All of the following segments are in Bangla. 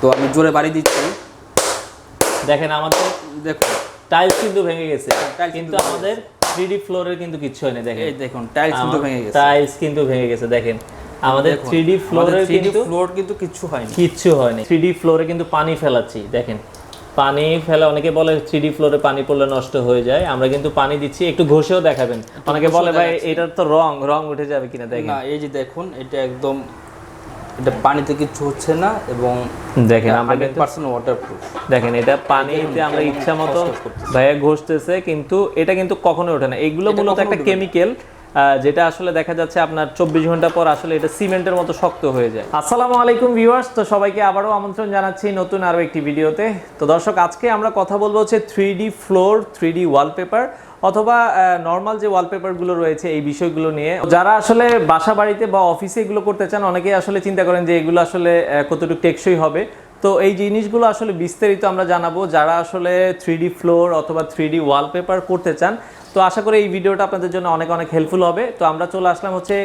তো আমি জোরে বাড়ি দিচ্ছি, দেখেন আমাদের দেখুন টাইলস কিন্তু ভেঙে গেছে, টাইলস কিন্তু আমাদের 3D ফ্লোরের কিন্তু কিচ্ছু হয়নি। দেখেন এই দেখুন টাইলস কিন্তু ভেঙে গেছে, টাইলস কিন্তু ভেঙে গেছে। দেখেন আমাদের 3D ফ্লোরের কিন্তু ফ্লোর কিন্তু কিচ্ছু হয়নি, কিচ্ছু হয়নি। 3D ফ্লোরে কিন্তু পানি ফেলাচ্ছি, দেখেন পানি ফেলা, অনেকে বলে 3D ফ্লোরে পানি পড়লে নষ্ট হয়ে যায়, আমরা কিন্তু পানি দিচ্ছি। একটু ঘষেও দেখাবেন, অনেকে বলে ভাই এটার তো রং উঠে যাবে কিনা। দেখেন না এই যে দেখুন এটা একদম, এটা পানিতে কিছু হচ্ছে না এবং দেখেন আমরা 100% ওয়াটারপ্রুফ। দেখেন এটা পানিতে আমরা ইচ্ছা মতো ভাইয়া ঘষতেছে, কিন্তু এটা কিন্তু কখনোই ওঠে না। এগুলো মূলত একটা কেমিক্যাল, যেটা আসলে দেখা যাচ্ছে আপনার 24 ঘন্টা পর আসলে এটা সিমেন্টের মতো শক্ত হয়ে যায়। আসসালামু আলাইকুম ভিউয়ার্স, তো সবাইকে আবারও আমন্ত্রণ জানাচ্ছি নতুন আরো একটি ভিডিওতে। তো দর্শক, আজকে আমরা কথা বলবো হচ্ছে 3D ফ্লোর, 3D ওয়ালপেপার অথবা নর্মাল যে ওয়ালপেপারগুলো রয়েছে এই বিষয়গুলো নিয়ে। যারা আসলে বাসা বাড়িতে বা অফিসে এগুলো করতে চান, অনেকেই আসলে চিন্তা করেন যে এগুলো আসলে কতটুকু টেকসই হবে। তো এই জিনিসগুলো আসলে বিস্তারিত আমরা জানাবো যারা আসলে 3D ফ্লোর অথবা 3D ওয়ালপেপার করতে চান। তো আশা করি এই ভিডিওটা আপনাদের জন্য অনেক অনেক হেল্পফুল হবে। তো আমরা চলে আসলাম হচ্ছে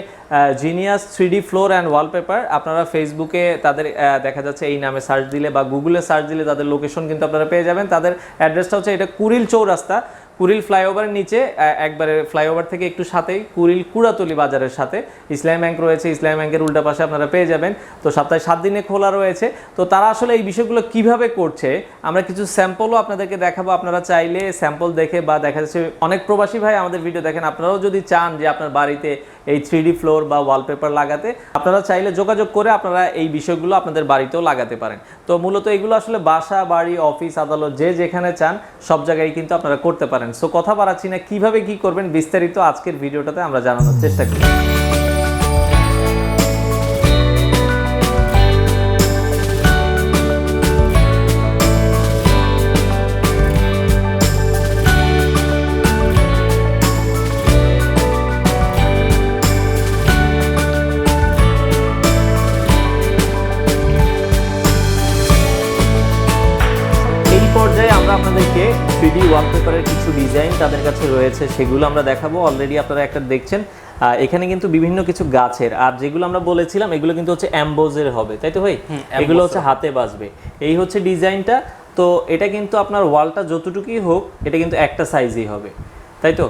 genius 3D floor and wallpaper. আপনারা ফেসবুকে তাদের দেখা যাচ্ছে এই নামে সার্চ দিলে বা গুগলে সার্চ দিলে তাদের লোকেশন কিন্তু আপনারা পেয়ে যাবেন। তাদের অ্যাড্রেসটা হচ্ছে এটা কুড়িল চৌরাস্তা, কুড়িল ফ্লাইওভারের নিচে, একবারে ফ্লাইওভার থেকে একটু সাথেই কুড়িল কুড়াতলি বাজারের সাথে ইসলামী ব্যাংক রয়েছে। ইসলামী ব্যাংকের উল্টা পাশে আপনারা পেয়ে যাবেন। তো সপ্তাহে 7 দিনে খোলা রয়েছে। তো তারা আসলে এই বিষয়গুলো কিভাবে করছে আমরা কিছু স্যাম্পলও আপনাদেরকে দেখাবো। আপনারা চাইলে স্যাম্পল দেখে বা দেখা যাচ্ছে অনেক প্রবাসী ভাই আমাদের ভিডিও দেখেন, আপনারাও যদি চান যে আপনার বাড়িতে এই 3D ফ্লোর বা ওয়ালপেপার লাগাতে, আপনারা চাইলে যোগাযোগ করে আপনারা এই বিষয়গুলো আপনাদের বাড়িতেও লাগাতে পারেন। তো মূলত এগুলো আসলে বাসা বাড়ি অফিস আদালত যে যেখানে চান সব জায়গায় কিন্তু আপনারা করতে পারেন। সো কথা বাড়াচ্ছি না, কিভাবে কি করবেন বিস্তারিত আজকের ভিডিওটাতে আমরা জানানোর চেষ্টা করি। আপনাদেরকে 3D ওয়ালপেপারের কিছু ডিজাইন তাদের কাছে রয়েছে, সেগুলো আমরা দেখাবো। অলরেডি আপনারা একটা দেখছেন, এখানে কিন্তু বিভিন্ন কিছু গাছের, আর যেগুলো আমরা বলেছিলাম এগুলো কিন্তু হচ্ছে অ্যাম্বোজের হবে, তাই তো ভাই? এগুলো হচ্ছে হাতে বাজবে, এই হচ্ছে ডিজাইনটা। তো এটা কিন্তু আপনার ওয়ালটা যতটুকুই হোক এটা কিন্তু একটা সাইজই হবে, তাই তো?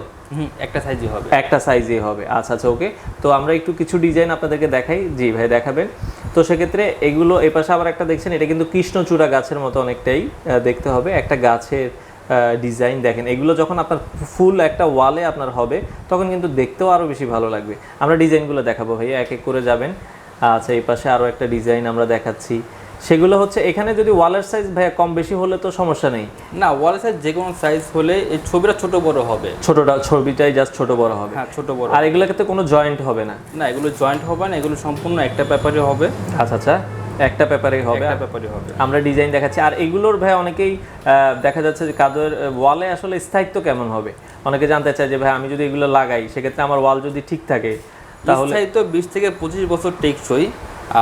একটা সাইজই হবে, একটা সাইজই হবে। আচ্ছা আচ্ছা, ওকে। তো আমরা একটু কিছু ডিজাইন আপনাদেরকে দেখাই। জি ভাই দেখাবেন। তো সেক্ষেত্রে এগুলো এই পাশে আবার একটা দেখছেন, এটা কিন্তু কৃষ্ণচূড়া গাছের মতো অনেকটাই দেখতে হবে, একটা গাছের ডিজাইন। দেখেন এগুলো যখন আপনার ফুল একটা ওয়ালে আপনার হবে তখন কিন্তু দেখতেও আরও বেশি ভালো লাগবে। আমরা ডিজাইনগুলো দেখাবো ভাইয়া, এক এক করে যাবেন। আচ্ছা, এই পাশে আরও একটা ডিজাইন আমরা দেখাচ্ছি। সেগুলো হচ্ছে এখানে যদি ওয়ালের সাইজ ভাইয়া কম বেশি হলে তো সমস্যা নেই না, ওয়ালের সাইজ যে কোনো সাইজ হলে এই ছবিটা ছোট বড় হবে, ছবিটাই জাস্ট ছোট বড় হবে। হ্যাঁ ছোট বড়। আর এগুলোর ক্ষেত্রে কোনো জয়েন্ট হবে না? না, এগুলো জয়েন্ট হবে না, এগুলো সম্পূর্ণ একটা পেপারে হবে। আচ্ছা আচ্ছা, একটা পেপারেই হবে, একটা পেপারে হবে। আমরা ডিজাইন দেখাচ্ছি। আর এগুলোর ভাই অনেকেই দেখা যাচ্ছে যে কাদের ওয়ালে আসলে স্থায়িত্ব কেমন হবে, অনেকে জানতে চায় যে ভাই আমি যদি এগুলো লাগাই সেক্ষেত্রে আমার ওয়াল যদি ঠিক থাকে তাহলে? স্থায়িত্ব 20 থেকে 25 বছর টেকসই,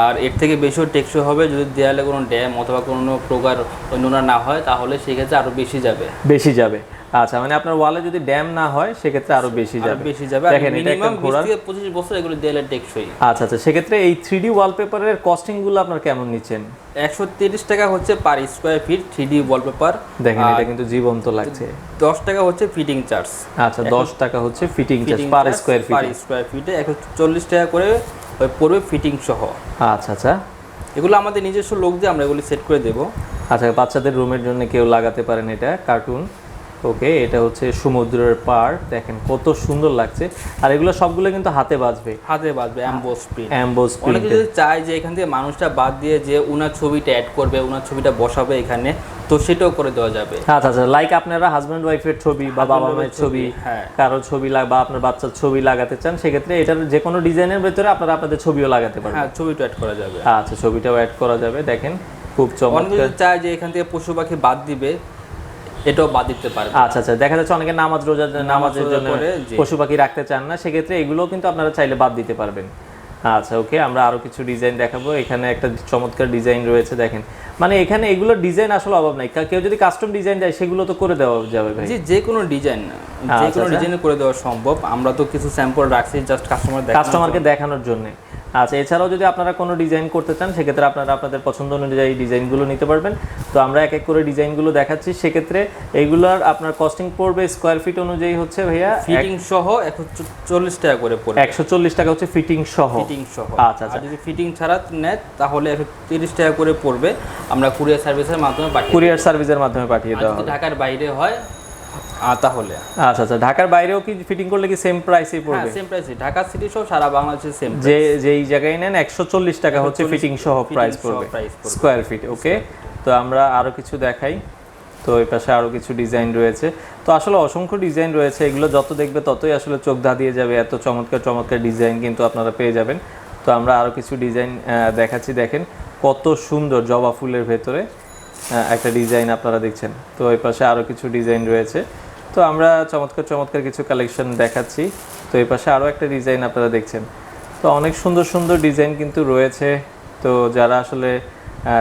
আর এর থেকে বেশিও টেকসই হবে যদি দেয়ালে কোনো ড্যাম অথবা কোনো প্রকার নোনা না হয়, তাহলে সেক্ষেত্রে আরো বেশি যাবে। আচ্ছা, মানে আপনার ওয়ালে যদি ড্যাম না হয় সেক্ষেত্রে আরো বেশি যাবে। দেখেন মিনিমাম 20 থেকে 25 বছর এগুলো দেয়ালে টেকসই। আচ্ছা আচ্ছা, সেক্ষেত্রে এই 3D ওয়ালপেপারের কস্টিং গুলো আপনার কেমন নিচ্ছেন? 130 টাকা হচ্ছে per square feet 3D wallpaper. দেখেন এটা কিন্তু জীবন্ত লাগছে। 10 টাকা হচ্ছে ফিটিং চার্জ। আচ্ছা, 10 টাকা হচ্ছে ফিটিং চার্জ পার স্কয়ার ফিটে 140 টাকা করে পড়বে ফিটিং সহ। আচ্ছা আচ্ছা, এগুলো আমাদের নিজস্ব লোক দিয়ে আমরা এগুলো সেট করে দেব। আচ্ছা, বাচ্চাদের রুমের জন্য কেউ লাগাতে পারেন এটা, কার্টুন। ওকে, এটা হচ্ছে সমুদ্রের পাড়, দেখেন কত সুন্দর লাগছে। আর এগুলো সবগুলো কিন্তু হাতে বাজবে, অ্যাম্বোস প্রিন্ট। অনেকে যদি চায় যে এখান থেকে মানুষটা বাদ দিয়ে যে উনার ছবিটা অ্যাড করবে, উনার ছবিটা বসাবে এখানে, তো সেটাও করে দেওয়া যাবে। আচ্ছা আচ্ছা, লাইক আপনারা হাজব্যান্ড ওয়াইফের ছবি বা বাবা মায়ের ছবি, কারো ছবি বা আপনার বাচ্চার ছবি লাগাতে চান, সেক্ষেত্রে এটার যে কোনো ডিজাইনের ভেতরে আপনারা আপনাদের ছবিও লাগাতে পারবেন। হ্যাঁ, ছবিটা অ্যাড করা যাবে। আচ্ছা, ছবিটাও অ্যাড করা যাবে। দেখেন খুব চমৎকার। যদি চায় যে এখান থেকে পশু পাখি বাদ দিবে, এটাও বাদ দিতে পারবে। আচ্ছা আচ্ছা, দেখা যাচ্ছে অনেকে নামাজের জন্য পশু পাখি রাখতে চান না, সেক্ষেত্রে এগুলোও কিন্তু আপনারা চাইলে বাদ দিতে পারবেন। আচ্ছা ওকে, আমরা আরো কিছু ডিজাইন দেখাবো। এখানে একটা চমৎকার ডিজাইন রয়েছে, দেখেন মানে এখানে এগুলোর ডিজাইন আসলে অভাব নাই। কেউ যদি কাস্টম ডিজাইন দেয় সেগুলো তো করে দেওয়া যাবে ভাই? যে কোনো ডিজাইন করে দেওয়া সম্ভব। আমরা তো কিছু স্যাম্পল রাখছি জাস্ট কাস্টমারকে দেখানোর জন্য। আচ্ছা, এছাড়াও যদি আপনারা কোনো ডিজাইন করতে চান সেক্ষেত্রে আপনারা আপনাদের পছন্দ অনুযায়ী ডিজাইনগুলো নিতে পারবেন। তো আমরা এক এক করে ডিজাইনগুলো দেখাচ্ছি। সেক্ষেত্রে এইগুলোর আপনার কস্টিং পড়বে স্কোয়ার ফিট অনুযায়ী হচ্ছে ভাইয়া ফিটিং সহ 140 টাকা করে পড়বে। 140 টাকা হচ্ছে ফিটিং সহ। আচ্ছা আচ্ছা, যদি ফিটিং ছাড়া নেন তাহলে 130 টাকা করে পড়বে। আমরা কুরিয়ার সার্ভিসের মাধ্যমে পাঠিয়ে দেওয়া হবে। ঢাকার বাইরে হয় তাহলে আচ্ছা আচ্ছা, ঢাকার বাইরেও কি ফিটিং করলে কি সেম প্রাইসেই পড়বে? সেম প্রাইসে, ঢাকা সিটি সহ সারা বাংলাদেশে সেম। যেই জায়গায় নেন 140 টাকা হচ্ছে ফিটিং সহ প্রাইস পড়বে স্কোয়ার ফিট। ওকে, তো আমরা আরো কিছু দেখাই। তো এই পাশে আরো কিছু ডিজাইন রয়েছে। তো আসলে অসংখ্য ডিজাইন রয়েছে, এগুলো যত দেখবে ততই আসলে চোখ ধাঁধিয়ে যাবে। এত চমৎকার চমৎকার ডিজাইন কিন্তু আপনারা পেয়ে যাবেন। তো আমরা আরো কিছু ডিজাইন দেখাচ্ছি। দেখেন কত সুন্দর জবা ফুলের ভেতরে একটা ডিজাইন আপনারা দেখছেন। তো এই পাশে আরো কিছু ডিজাইন রয়েছে। তো আমরা চমৎকার চমৎকার কিছু কালেকশন দেখাচ্ছি। তো এই পাশে আরও একটা ডিজাইন আপনারা দেখছেন। তো অনেক সুন্দর সুন্দর ডিজাইন কিন্তু রয়েছে। তো যারা আসলে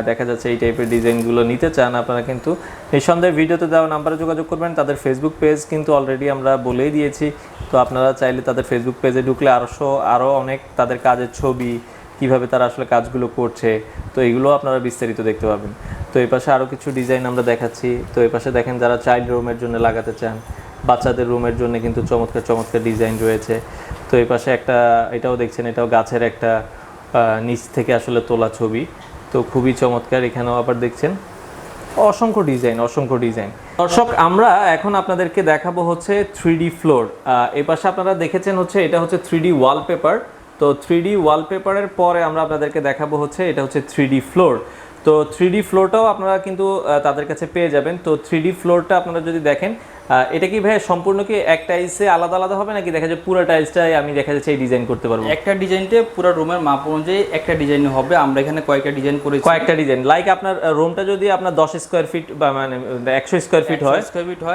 দেখা যাচ্ছে এই টাইপের ডিজাইনগুলো নিতে চান, আপনারা কিন্তু নিঃসন্দেহে ভিডিওতে দেওয়া নাম্বারে যোগাযোগ করবেন। তাদের ফেসবুক পেজ কিন্তু অলরেডি আমরা বলেই দিয়েছি। তো আপনারা চাইলে তাদের ফেসবুক পেজে ঢুকলে আরও অনেক তাদের কাজের ছবি, কিভাবে তারা আসলে কাজগুলো করছে, তো এগুলো আপনারা বিস্তারিত দেখতে পাবেন। তো এই পাশে আরও কিছু ডিজাইন আমরা দেখাচ্ছি। তো এই পাশে দেখেন যারা চাইল্ড রুমের জন্য লাগাতে চান, বাচ্চাদের রুমের জন্য কিন্তু চমৎকার চমৎকার ডিজাইন রয়েছে। তো এই পাশে একটা, এটাও দেখছেন, এটাও গাছের একটা নিচ থেকে আসলে তোলা ছবি। তো খুবই চমৎকার। এখানেও আবার দেখছেন অসংখ্য ডিজাইন। দর্শক, আমরা এখন আপনাদেরকে দেখাবো হচ্ছে 3D ফ্লোর। এই পাশে আপনারা দেখেছেন হচ্ছে এটা হচ্ছে 3D ওয়ালপেপার। তো 3D ওয়ালপেপারের পরে আমরা আপনাদেরকে দেখাবো হচ্ছে এটা হচ্ছে 3D ফ্লোর। তো 3D ফ্লোরটাও আপনারা কিন্তু তাদের কাছে পেয়ে যাবেন। তো 3D ফ্লোরটা আপনারা যদি দেখেন, এটা কি ভাই সম্পূর্ণ কি এক টাইলসে আলাদা আলাদা হবে, নাকি দেখা যায় পুরো টাইলসটাই আমি দেখা যাচ্ছে এই ডিজাইন করতে পারবো? একটা ডিজাইনতে পুরো রুমের মাপ অনুযায়ী একটা ডিজাইন হবে। আমরা এখানে কয়েকটা ডিজাইন করেছি। কয়েকটা ডিজাইন, লাইক আপনার রুমটা যদি আপনার 10 স্কয়ার ফিট বা মানে 100 স্কয়ার ফিট হয়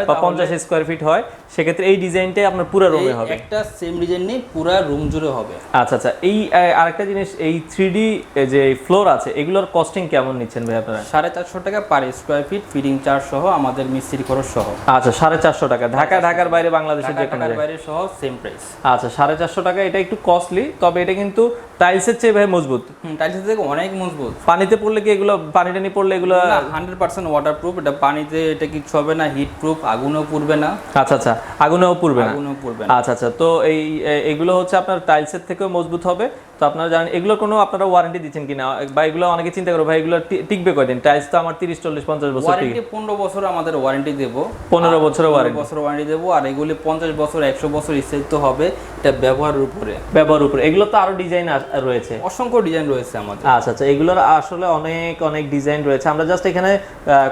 বা 50 স্কয়ার ফিট হয়, সেক্ষেত্রে এই ডিজাইনটাই আপনার পুরো রুমে হবে। একটা সেম ডিজাইন নেই, পুরো রুম জুড়ে হবে। আচ্ছা আচ্ছা, এই আরেকটা জিনিস, এই 3D যে ফ্লোর আছে এগুলোর কস্টিং কেমন নিচ্ছেন ভাই আপনারা? 450 টাকা per square feet, fitting charge সহ, আমাদের মিস্ত্রি খরচ সহ। আচ্ছা, 450 টাকা। ঢাকার বাইরে বাংলাদেশের যে কোনো ঢাকার বাইরে সহ সেম প্রাইস। আচ্ছা, 450 টাকা। এটা একটু কস্টলি, তবে এটা কিন্তু টাইলসের চেয়ে ভাই মজবুত। টাইলসের থেকে অনেক মজবুত। পানিতে পড়লে কি এগুলো, পানি টানি পড়লে এগুলো 100% ওয়াটারপ্রুফ। এটা পানিতে এটা কিছু হবে না, হিট প্রুফ, আগুনও পুড়বে না। আচ্ছা আচ্ছা, আগুনেও পুড়বে না। আচ্ছা আচ্ছা, তো এগুলো হচ্ছে আপনার টাইলসের থেকেও মজবুত হবে। তো আপনারা জানেন এগুলো কোনো আপনারা ওয়ারেন্টি দিচ্ছেন কিনা, বা এগুলো অনেকে চিন্তা করো ভাই এগুলো টিকবে কয়দিন? টাইলস তো আমার 30 40 50 বছর ওয়ারেন্টি, 15 বছর আমাদের ওয়ারেন্টি দেব। 15 বছরের ওয়ারেন্টি দেব। আর এগুলি 50 বছর 100 বছর স্থায়িত্ব হবে। এটা ব্যবহারের উপরে। এগুলো তো আরো ডিজাইন রয়েছে, অসংখ্য ডিজাইন রয়েছে আমাদের। আচ্ছা আচ্ছা, এগুলোর আসলে অনেক ডিজাইন রয়েছে। আমরা জাস্ট এখানে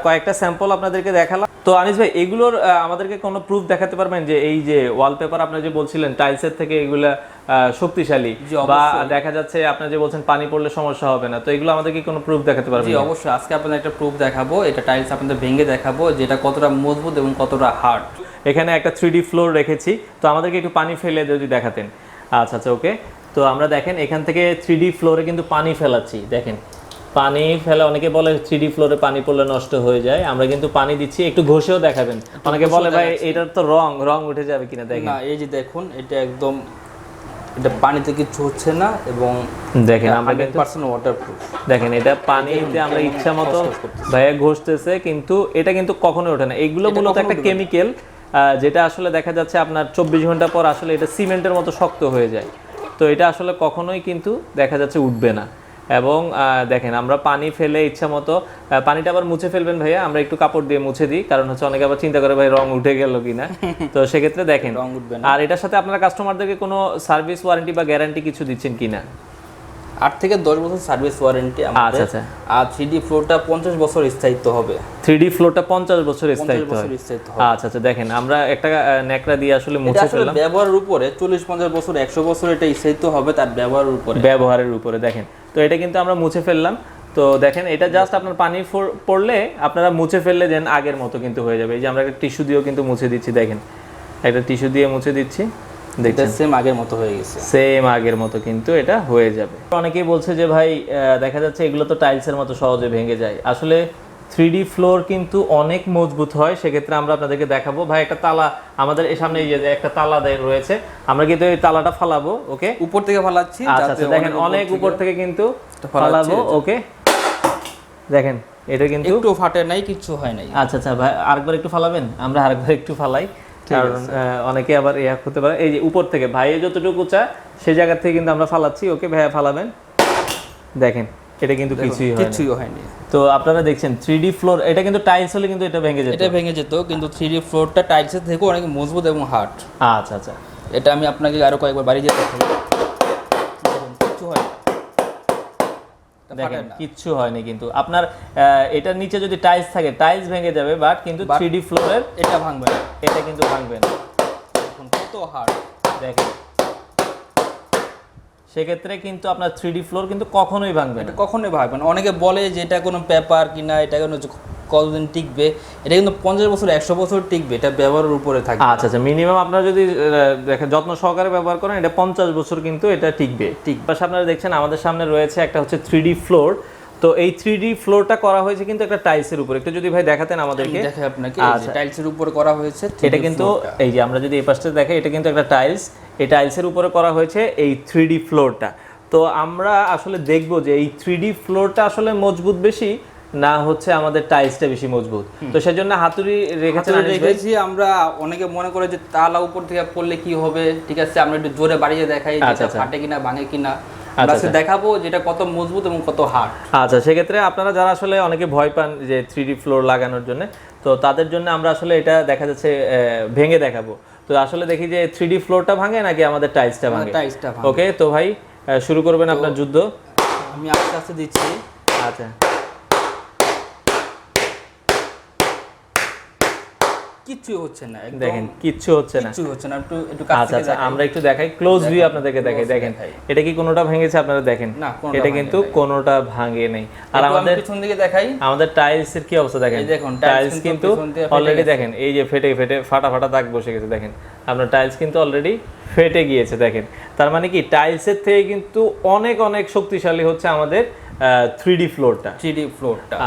কয়েকটা স্যাম্পল আপনাদেরকে দেখালাম। তো আনিস ভাই, এগুলোর আমাদেরকে কোনো প্রুফ দেখাতে পারবেন যে এই যে ওয়ালপেপার আপনি যে বলছিলেন টাইলসের থেকে এগুলা শক্তিশালী, বা দেখা যাচ্ছে আপনি যে বলছেন পানি পড়লে সমস্যা হবে না, তো এগুলো আমাদেরকে কোনো প্রুফ দেখাতে পারবেন? জি অবশ্যই, আজকে আপনাদের একটা প্রুফ দেখাবো। এটা টাইলস আপনাদের ভেঙে দেখাবো যেটা কতটা মজবুত এবং কতটা হার্ড। এখানে একটা 3D ফ্লোর রেখেছি, তো আমাদেরকে একটু পানি ফেলে যদি দেখাতেন। আচ্ছা আচ্ছা, ওকে। তো আমরা দেখেন এখান থেকে 3D ফ্লোরে কিন্তু পানি ফেলাচ্ছি। দেখেন পানি ফেলে, অনেকে বলে 3D ফ্লোরে পানি পড়লে নষ্ট হয়ে যায়, আমরা কিন্তু পানি দিচ্ছি। একটু ঘষেও দেখাবেন। অনেকে বলে ভাই এটার তো রং উঠে যাবে কিনা। দেখেন না, এই যে দেখুন, এটা একদম, এটা পানিতে কিছু হচ্ছে না, এবং দেখেন আমরা 100% ওয়াটারপ্রুফ। দেখেন এটা পানিতে আমরা ইচ্ছা মতো ভাইয়া ঘষতেছে, কিন্তু এটা কিন্তু কখনোই ওঠে না। এগুলো মূলত একটা কেমিক্যাল, যেটা আসলে দেখা যাচ্ছে আপনার 24 ঘন্টা পর আসলে এটা সিমেন্টের মতো শক্ত হয়ে যায়। তো এটা আসলে কখনোই কিন্তু দেখা যাচ্ছে উঠবে না। এবং দেখেন আমরা পানি ফেলে ইচ্ছা মতো, পানিটা আবার মুছে ফেলবেন ভাইয়া, আমরা একটু কাপড় দিয়ে মুছে দিই, কারণ হচ্ছে অনেকে আবার চিন্তা করে ভাই রং উঠে গেল কিনা। তো সেক্ষেত্রে দেখেন রং উঠবে না। আর এটার সাথে আপনারা কাস্টমারদেরকে কোনো সার্ভিস ওয়ারেন্টি বা গ্যারান্টি কিছু দিচ্ছেন কিনা? 8 থেকে 10 বছর সার্ভিস ওয়ারেন্টি আমাদের। আচ্ছা, আর 3D ফ্লোরটা 50 বছর স্থায়িত্ব হবে। 3D ফ্লোরটা 50 বছর স্থায়িত্ব হবে। আচ্ছা আচ্ছা, দেখেন আমরা একটা ন্যাকড়া দিয়ে আসলে মুছে ফেললাম। ব্যবহারের উপরে 40-50 বছর 100 বছর এটা স্থায়িত্ব হবে তার ব্যবহারের উপরে। দেখেন তো এটা কিন্তু আমরা মুছে ফেললাম। তো দেখেন এটা জাস্ট আপনার পানি পড়লে আপনারা মুছে ফেললে দেন আগের মতো কিন্তু হয়ে যাবে। এই যে আমরা একটা টিস্যু দিয়েও কিন্তু মুছে দিচ্ছি। দেখেন একটা টিস্যু দিয়ে মুছে দিচ্ছি, দেখছেন সেম আগের মতো হয়ে গেছে। সেম আগের মতো কিন্তু এটা হয়ে যাবে। অনেকেই বলছে যে ভাই দেখা যাচ্ছে এগুলো তো টাইলসের মতো সহজে ভেঙে যায়। আসলে 3D ফ্লোর কিন্তু অনেক মজবুত হয়, সেক্ষেত্রে আমরা আপনাদেরকে দেখাবো। ভাই একটা তালা আমাদের এই সামনে, এই যে একটা তালা রয়েছে, আমরা কিন্তু এই তালাটা ফালাবো। ওকে, উপর থেকে ফালাচ্ছি। আচ্ছা আচ্ছা, দেখেন অনেক উপর থেকে কিন্তু ফালাবো। ওকে, দেখেন এটা কিন্তু একটু ফাটে নাই, কিছু হয় নাই। আচ্ছা আচ্ছা ভাই, আরেকবার একটু ফালাবেন, আমরা আরেকবার একটু ফালাই, কারণ অনেকে আবার ইয়া হতে পারে। এই যে উপর থেকে ভাই যতটুকু চায় সেই জায়গা থেকে কিন্তু আমরা ফালাচ্ছি। ওকে ভাইয়া ফালাবেন, দেখেন এটা কিন্তু কিছুই হয়নি। তো আপনারা দেখছেন 3D ফ্লোর, এটা কিন্তু টাইলস হলে কিন্তু এটা ভেঙে যেত, কিন্তু 3D ফ্লোরটা টাইলসের থেকেও অনেক মজবুত এবং হার্ড। আচ্ছা আচ্ছা, এটা আমি আপনাকে আরো কয়েকবার বাড়ি যেতে হবে, কিছু হয় দেখেন কিচ্ছু হয়নি। কিন্তু আপনার এটার নিচে যদি টাইলস থাকে টাইলস ভেঙে যাবে, বাট কিন্তু 3D ফ্লোরের এটা ভাঙবে না, এটা কিন্তু ভাঙবে না। এখন কত হার্ড দেখেন, সেক্ষেত্রে কিন্তু আপনার 3D ফ্লোর কিন্তু কখনোই ভাঙবে না, এটা কখনোই ভাঙবে না। অনেকে বলে যে এটা কোনো পেপার কিনা, এটা কোনো কতদিন টিকবে, এটা কিন্তু 50 বছর 100 বছর টিকবে, এটা ব্যবহারের উপরে থাকবে। আচ্ছা আচ্ছা, মিনিমাম আপনারা যদি দেখেন যত্ন সহকারে ব্যবহার করেন, এটা 50 বছর কিন্তু এটা টিকবে। আপনারা দেখছেন আমাদের সামনে রয়েছে একটা হচ্ছে 3D ফ্লোর। তো এই 3D ফ্লোরটা করা হয়েছে কিন্তু একটা টাইলসের উপর। একটু যদি ভাই দেখাতেন আমাদেরকে। দেখাই আপনাকে, এই যে টাইলসের উপর করা হয়েছে। এটা কিন্তু এই যে আমরা যদি এই পাশে দেখে, এটা কিন্তু একটা টাইলস, এই টাইলসের উপরে করা হয়েছে এই 3D ফ্লোরটা। তো আমরা আসলে দেখব যে এই 3D ফ্লোরটা আসলে মজবুত বেশি না হচ্ছে আমাদের টাইলসটা বেশি মজবুত। তো সেজন্য হাতুড়ি রেখেছি আমরা। অনেকে মনে করে যে তালা উপর থেকে পড়লে কি হবে, ঠিক আছে আমরা একটু জোরে বাড়িয়ে দেখাই, যেটা ফাটে কিনা ভাঙে কিনা, আমরা দেখাবো যেটা কত মজবুত এবং কত হার্ড। আচ্ছা, সেক্ষেত্রে আপনারা যারা আসলে অনেকে ভয় পান যে 3D ফ্লোর লাগানোর জন্য, তো তাদের জন্য আমরা আসলে এটা দেখা যাচ্ছে ভেঙে দেখাবো। তো আসলে দেখি যে 3D ফ্লোরটা ভাঙে নাকি আমাদের টাইলসটা ভাঙে। ওকে, তো ভাই শুরু করবেন আপনার যুদ্ধ। আমি আস্তে আস্তে দিচ্ছি। আচ্ছা, কিচ্ছু হচ্ছে না, দেখেন কিচ্ছু হচ্ছে না, একটু কাছ থেকে দেখাই। আমরা একটু দেখাই, ক্লোজ ভিউ আপনাদেরকে দেখাই। দেখেন এটা কি কোনোটা ভেঙেছে? আপনারা দেখেন এটা কিন্তু কোনোটা ভাঙে নাই। আর আমাদের পিছন দিকে দেখাই, আমাদের টাইলসের কি অবস্থা দেখেন। টাইলস কিন্তু অলরেডি দেখেন এই যে ফেটে ফাটা দাগ বসে গেছে। দেখেন আপনার টাইলস কিন্তু অলরেডি ফেটে গিয়েছে। দেখেন তার মানে কি টাইলসের থেকে কিন্তু অনেক অনেক শক্তিশালী হচ্ছে আমাদের 3D ফ্লোরটা।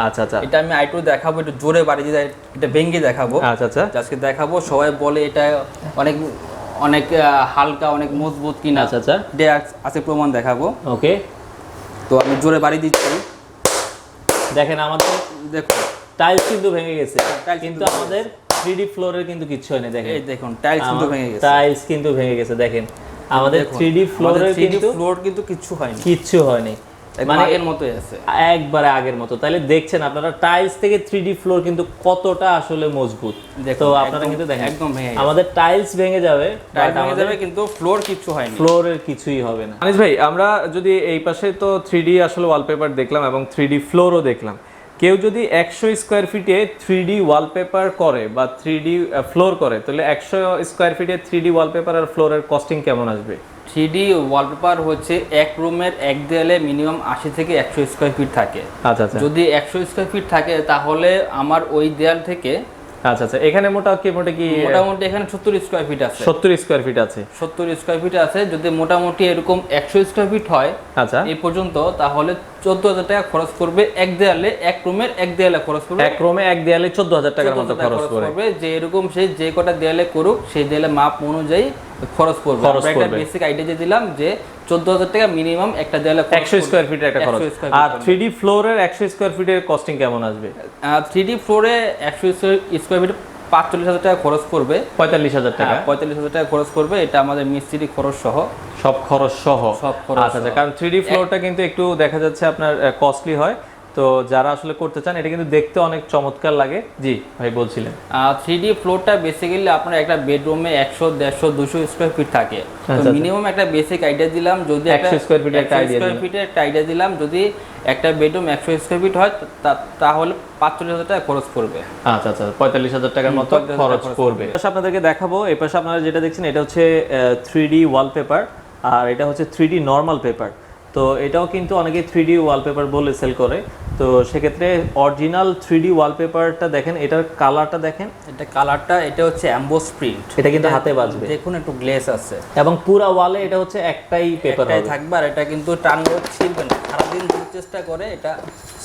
আচ্ছা আচ্ছা, এটা আমি আইটু দেখাবো, একটু জোরে বাড়ি দিয়ে এটা ভেঙে দেখাবো। আচ্ছা আচ্ছা, আজকে দেখাবো, সবাই বলে এটা অনেক অনেক হালকা, অনেক মজবুত কিনা। আচ্ছা আচ্ছা, আছে প্রমাণ দেখাবো। ওকে, তো আমি জোরে বাড়ি দিচ্ছি। দেখেন আমাদের টাইলস কিন্তু ভেঙে গেছে, কিন্তু আমাদের 3D ফ্লোরের কিন্তু কিচ্ছু হয়নি। দেখেন এই দেখুন টাইলস কিন্তু ভেঙে গেছে। দেখেন আমাদের 3D ফ্লোরের কিন্তু কিচ্ছু হয়নি, মানে আগের মতোই আছে, একবারে আগের মতো। তাহলে দেখছেন আপনারা টাইলস থেকে 3D ফ্লোর কিন্তু কতটা আসলে মজবুত। তো আপনারা কিন্তু দেখেন একদম ভেঙে গেছে। আমাদের টাইলস ভেঙে যাবে, কিন্তু ফ্লোর কিছু হয়নি, ফ্লোরের কিছুই হবে না। আনিস ভাই, আমরা যদি এই পাশে তো 3D আসলে ওয়ালপেপার দেখলাম এবং 3D ফ্লোরও দেখলাম। কেউ যদি 100 স্কয়ার ফিটে 3D ওয়ালপেপার করে বা 3D ফ্লোর করে, তাহলে 100 স্কয়ার ফিটে 3D ওয়ালপেপার আর ফ্লোরের কস্টিং কেমন আসবে? 3D ওয়ালপেপার হচ্ছে এক রুমের এক দেয়ালে মিনিমাম 80 থেকে 100 স্কয়ার ফিট থাকে। আচ্ছা আচ্ছা, যদি 100 স্কয়ার ফিট থাকে তাহলে আমার ওই দেয়াল থেকে আচ্ছা আচ্ছা, এখানে মোটামুটি এখানে 70 স্কয়ার ফিট আছে। 70 স্কয়ার ফিট আছে, 70 স্কয়ার ফিট আছে। যদি মোটামুটি এরকম 100 স্কয়ার ফিট হয় আচ্ছা এই পর্যন্ত, তাহলে 14000 টাকা খরচ করবে এক দেয়ালে, এক রুমের এক দেয়ালে খরচ করবে। এক রুমে এক দেয়ালে 14000 টাকার মতো খরচ করবে। যে এরকম সেই যে কটা দেয়ালে করুক সেই দেয়ালে মাপ অনুযায়ী খরচ করবে। আমরা একটা বেসিক আইডিয়া দিলাম যে 14000 টাকা মিনিমাম একটা দেয়ালে 100 স্কয়ার ফিটের একটা খরচ। আর 3D ফ্লোরের 100 স্কয়ার ফিটের কস্টিং কেমন আসবে? 3D ফ্লোরে 100 স্কয়ার ফিট 45000 টাকা খরচ করবে। 45000 টাকা, 45000 টাকা খরচ করবে। এটা আমাদের মিস্ত্রি খরচ সহ, সব খরচ সহ। আচ্ছা আচ্ছা, কারণ 3D ফ্লোরটা কিন্তু একটু দেখা যাচ্ছে আপনার কস্টলি হয়। তো যারা আসলে করতে চান, এটা কিন্তু দেখতে অনেক চমৎকার লাগে। জি ভাই বলছিলেন। 3D ফ্লোরটা বেসিক্যালি আপনার একটা বেডরুমে 100, 150, 200 স্কয়ার ফিট থাকে। তো মিনিমাম একটা বেসিক আইডিয়া দিলাম, যদি 100 স্কয়ার ফিটের একটা আইডিয়া দিলাম, যদি একটা বেডরুম 100 স্কয়ার ফিট হয় তাহলে 45000 টাকা খরচ করবে। আচ্ছা আচ্ছা, 45000 টাকার মতো খরচ করবে। আপনাদেরকে দেখাবো, এই পাশে আপনারা যেটা দেখছেন এটা হচ্ছে 3D ওয়ালপেপার, আর এটা হচ্ছে 3D নরমাল পেপার। তো এটাও কিন্তু অনেকে 3D ওয়ালপেপার বলে সেল করে। তো সেক্ষেত্রে অরিজিনাল 3D ওয়ালপেপারটা দেখেন, এটার কালারটা দেখেন, এটা হচ্ছে এমবোস প্রিন্ট। এটা কিন্তু হাতে বাজবে, দেখুন একটু গ্লেজ আছে এবং পুরো ওয়ালে এটা হচ্ছে একটাই পেপার থাকবে। আর এটা কিন্তু টানলে ছিঁড়বে না, সারাদিন চেষ্টা করে এটা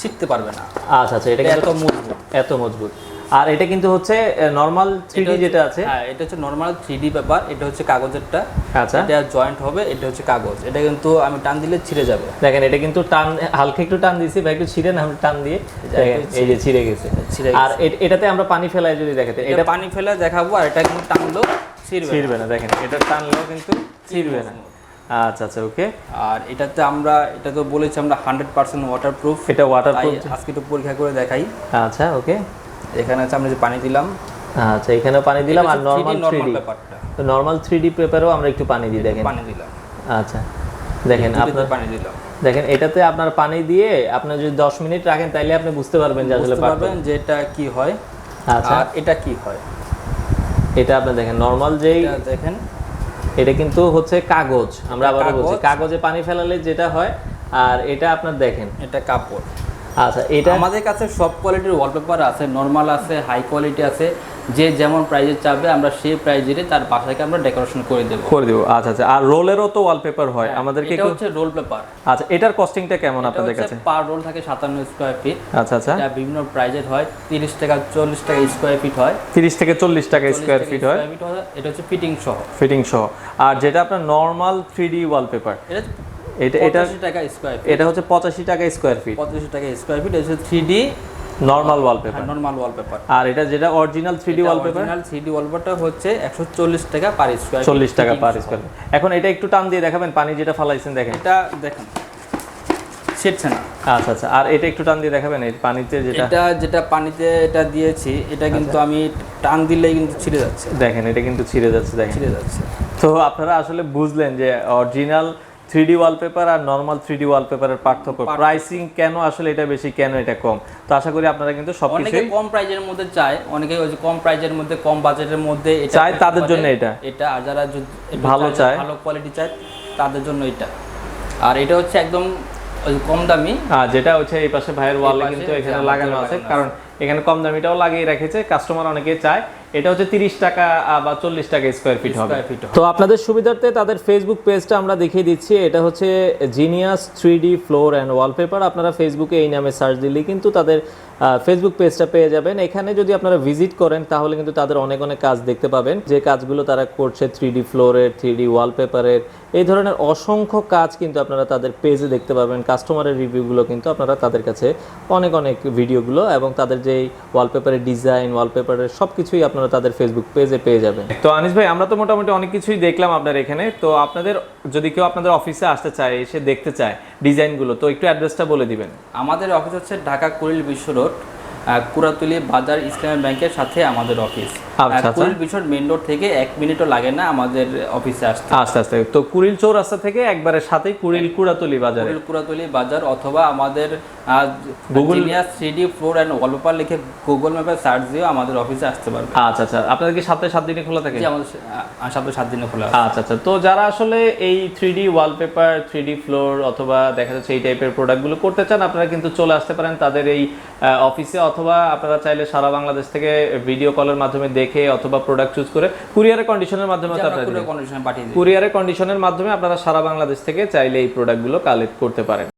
শিখতে পারবে না। আচ্ছা আচ্ছা, এটা কিন্তু এত মজবুত, এত মজবুত। আর এটা কিন্তু হচ্ছে নরমাল 3D যেটা আছে, হ্যাঁ এটা হচ্ছে নরমাল 3D পেপার, এটা হচ্ছে কাগজেরটা। আচ্ছা, এটা জয়েন্ট হবে, এটা হচ্ছে কাগজ। এটা কিন্তু আমি টান দিলে ছিঁড়ে যাবে। দেখেন এটা কিন্তু টান, হালকা একটু টান দিয়েছি ভাই, একটু ছিঁড়ে না, আমি টান দিয়ে দেখেন এই যে ছিঁড়ে গেছে। আর এটাতে আমরা পানি ফেলাই যদি দেখাতে, এটা পানি ফেলে দেখাবো, আর এটা কিন্তু টানলো ছিঁড়বে না। দেখেন এটা টানলেও কিন্তু ছিঁড়বে না। আচ্ছা আচ্ছা, ওকে। আর এটাতে আমরা, এটা তো বলেছি আমরা 100% ওয়াটারপ্রুফ। এটা ওয়াটারপ্রুফ, আজকে একটু পরীক্ষা করে দেখাই। আচ্ছা, ওকে। এখানে আছে আমরা যে পানি দিলাম, আচ্ছা এখানে পানি দিলাম। আর নরমাল 3D পেপারটা, তো নরমাল 3D পেপারেও আমরা একটু পানি দিই, দেখেন পানি দিলাম। আচ্ছা দেখেন আপনার পানি দিলাম, দেখেন এটাতে আপনার পানি দিয়ে আপনি যদি 10 মিনিট রাখেন তাইলে আপনি বুঝতে পারবেন যে আসলে পারবেন যে এটা কি হয়। আচ্ছা, আর এটা কি হয়, এটা আপনি দেখেন নরমাল যেই দেখেন, এটা কিন্তু হচ্ছে কাগজ, আমরা আবার বলছি কাগজে পানি ফেলালে যেটা হয়। আর এটা আপনার দেখেন এটা কাপড়। আচ্ছা, এটা আমাদের কাছে সব কোয়ালিটির ওয়ালপেপার আছে, নরমাল আছে, হাই কোয়ালিটি আছে। যে যেমন প্রাইজে চাবে আমরা সেই প্রাইজে তার বাসাকে আমরা ডেকোরেশন করে দেব। আচ্ছা আচ্ছা। আর রোলেরও তো ওয়ালপেপার হয় আমাদেরকে, এটা হচ্ছে রোল পেপার। আচ্ছা, এটার কস্টিংটা কেমন আপনাদের কাছে? পার রোল থাকে 57 স্কয়ার ফিট। আচ্ছা আচ্ছা, এটা বিভিন্ন প্রাইজের হয়, 30 টাকা 40 টাকা স্কয়ার ফিট হয়, 30 থেকে 40 টাকা স্কয়ার ফিট হয়। এটা হচ্ছে ফিটিং সহ। আর যেটা আপনার নরমাল 3D ওয়ালপেপার, এটা 85 টাকা স্কয়ার ফিট। এটা হচ্ছে 85 টাকা স্কয়ার ফিট। 85 টাকা স্কয়ার ফিট। এটা হচ্ছে 3D normal wallpaper, normal wallpaper. আর এটা যেটা original 3D wallpaper, original 3D ওয়ালপেপারটা হচ্ছে 140 টাকা পার স্কয়ার ফিট। 40 টাকা পার স্কয়ার ফিট। এখন এটা একটু টান দিয়ে দেখাবেন, পানি যেটা ফালাইছেন দেখেন, এটা দেখেন ছিটছে না। আচ্ছা আচ্ছা। আর এটা একটু টান দিয়ে দেখাবেন, এই পানিতে যেটা পানিতে এটা দিয়েছি, এটা কিন্তু আমি টান দিলেই কিন্তু ছিঁড়ে যাচ্ছে। দেখেন এটা কিন্তু ছিঁড়ে যাচ্ছে, দেখেন ছিঁড়ে যাচ্ছে। তো আপনারা আসলে বুঝলেন যে অরিজিনাল 3D ওয়ালপেপার আর নরমাল 3D ওয়ালপেপারের পার্থক্য, প্রাইসিং কেন আসলে এটা বেশি, কেন এটা কম। তো আশা করি আপনারা কিন্তু অনেকে সবকিছু কম প্রাইজের মধ্যে চায়, অনেকে ওই যে কম প্রাইজের মধ্যে, কম বাজেটের মধ্যে এটা চায়, তাদের জন্য এটা। আর যারা ভালো চায়, ভালো কোয়ালিটি চায়, তাদের জন্য এটা। আর এটা হচ্ছে একদম ওই কম দামি, যেটা হচ্ছে এই পাশে ভাইয়ের ওয়ালে কিন্তু এখানে লাগানো আছে, কারণ এখানে কম দামিটাও লাগিয়ে রেখেছে, কাস্টমার অনেকে চায়। এটা হচ্ছে 30 টাকা বা 40 টাকা স্কয়ার ফিট হবে। তো আপনাদের সুবিধার্থে তাদের ফেসবুক পেজটা আমরা দেখিয়ে দিচ্ছি। এটা হচ্ছে genius 3D floor and wallpaper. আপনারা ফেসবুকে এই নামে সার্চ দিলেই কিন্তু তাদের ফেসবুক পেজটা পেয়ে যাবেন। এখানে যদি আপনারা ভিজিট করেন তাহলে কিন্তু তাদের অনেক অনেক কাজ দেখতে পাবেন, যে কাজগুলো তারা করছে 3D ফ্লোরের, 3D ওয়ালপেপারের, এই ধরনের অসংখ্য কাজ কিন্তু আপনারা তাদের পেজে দেখতে পাবেন। কাস্টমারের রিভিউগুলো কিন্তু আপনারা তাদের কাছে অনেক অনেক ভিডিওগুলো এবং তাদের যেই ওয়ালপেপারের ডিজাইন, ওয়ালপেপারের সব কিছুই আপনারা তাদের ফেসবুক পেজে পেয়ে যাবেন। তো আনিস ভাই, আমরা তো মোটামুটি অনেক কিছুই দেখলাম আপনার এখানে। তো আপনাদের যদি কেউ আপনাদের অফিসে আসতে চায়, এসে দেখতে চায় ডিজাইনগুলো, তো একটু অ্যাড্রেসটা বলে দিবেন। আমাদের অফিস হচ্ছে ঢাকা কুড়িল বিশ্ব রোড, কুড়াতলি বাজার ইসলামী ব্যাংকের সাথে আমাদের অফিস। কুড়িল বিশ্ব মেইন রোড থেকে 1 মিনিটও লাগে না আমাদের অফিসে আসতে। আস্তে তো কুড়িল চৌরাস্তা থেকে একবারে সাথেই কুড়াতলি বাজার, কুড়াতলি বাজার, অথবা আমাদের Google 3D floor and wallpaper লিখে গুগল ম্যাপে সার্চ দিয়ে আমাদের অফিসে আসতে পারবে। আচ্ছা আচ্ছা। আপনাদের কি সপ্তাহে 7 দিনে খোলা থাকে? আমাদের সপ্তাহে 7 দিনে খোলা। আচ্ছা আচ্ছা। তো যারা আসলে এই 3D ওয়ালপেপার, 3D ফ্লোর অথবা দেখা যাচ্ছে এই টাইপের প্রোডাক্টগুলো করতে চান, আপনারা কিন্তু চলে আসতে পারেন তাদের এই অফিসে, অথবা আপনারা চাইলে সারা বাংলাদেশ থেকে ভিডিও কলের মাধ্যমে দেখে অথবা প্রোডাক্ট চুজ করে কুরিয়ারের কন্ডিশনের মাধ্যমে কুরিয়ারের কন্ডিশনের মাধ্যমে আপনারা সারা বাংলাদেশ থেকে চাইলে এই প্রোডাক্টগুলো কালেক্ট করতে পারেন।